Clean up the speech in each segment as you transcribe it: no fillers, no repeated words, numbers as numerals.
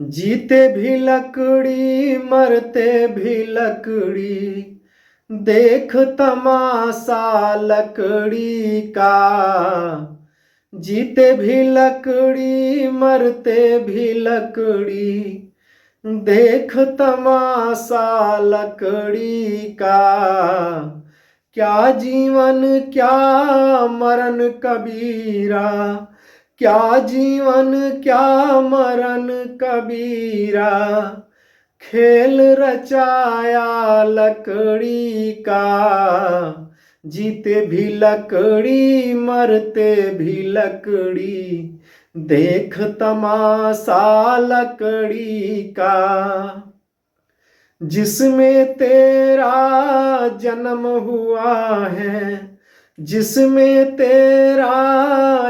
जीते भी लकड़ी मरते भी लकड़ी, देख तमाशा लकड़ी का। जीते भी लकड़ी मरते भी लकड़ी, देख तमाशा लकड़ी का। क्या जीवन क्या मरण कबीरा, क्या जीवन क्या मरण कबीरा। खेल रचाया लकड़ी का, जीते भी लकड़ी मरते भी लकड़ी, देख तमाशा लकड़ी का। जिसमें तेरा जन्म हुआ है, जिसमें तेरा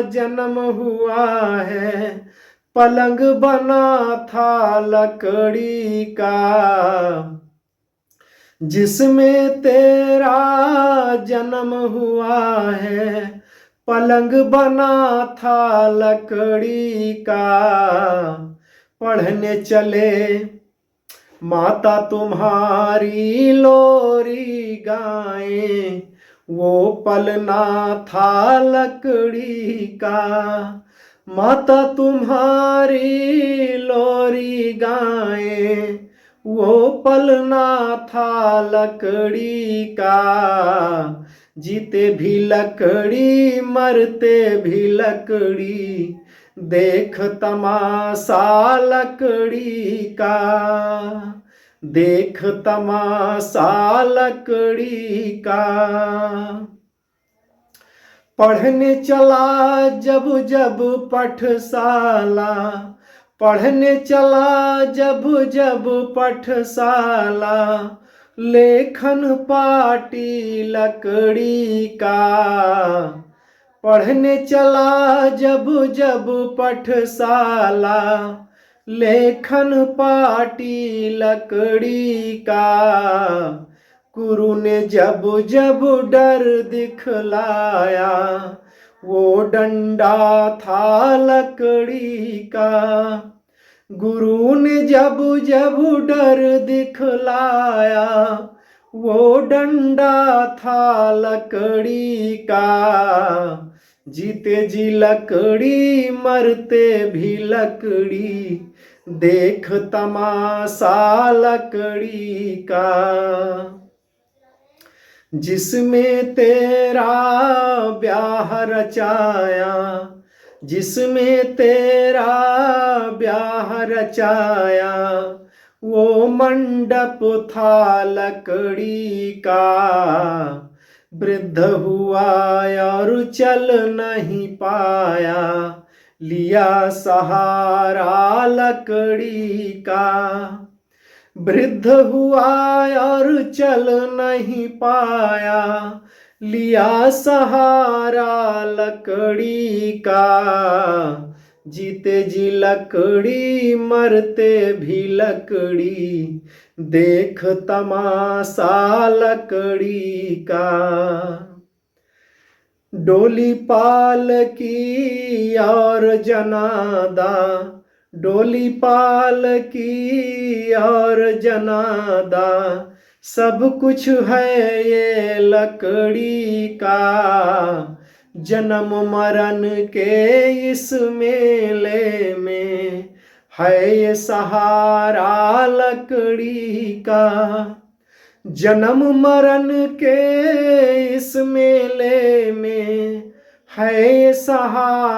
जन्म हुआ है, पलंग बना था लकड़ी का। जिसमें तेरा जन्म हुआ है, पलंग बना था लकड़ी का। पढ़ने चले माता तुम्हारी लोरी गाएं, वो पलना था लकड़ी का। माता तुम्हारी लोरी गाएं, वो पलना था लकड़ी का। जीते भी लकड़ी मरते भी लकड़ी, देख तमाशा लकड़ी का। देख तमाशा लकड़ी का। पढ़ने चला जब जब पाठशाला, पढ़ने चला जब जब पाठशाला, लेखन पाटी लकड़ी का। पढ़ने चला जब जब पाठशाला, लेखन पाटी लकड़ी का। गुरु ने जब जब डर दिखलाया, वो डंडा था लकड़ी का। गुरु ने जब जब डर दिखलाया, वो डंडा था लकड़ी का। जीते जी लकड़ी मरते भी लकड़ी, देख तमाशा लकड़ी का। जिसमें तेरा ब्याह रचाया, जिसमें तेरा ब्याह रचाया, वो मंडप था लकड़ी का। वृद्ध हुआ और चल नहीं पाया, लिया सहारा लकड़ी का। वृद्ध हुआ और चल नहीं पाया, लिया सहारा लकड़ी का। जीते जी लकड़ी मरते भी लकड़ी, देख तमाशा लकड़ी का। डोली पालकी और जनादा, डोली पालकी और जनादा, सब कुछ है ये लकड़ी का। जन्म मरण के इस मेले में है ये सहारा लकड़ी का। जन्म मरण के इस मेले में है ये सहारा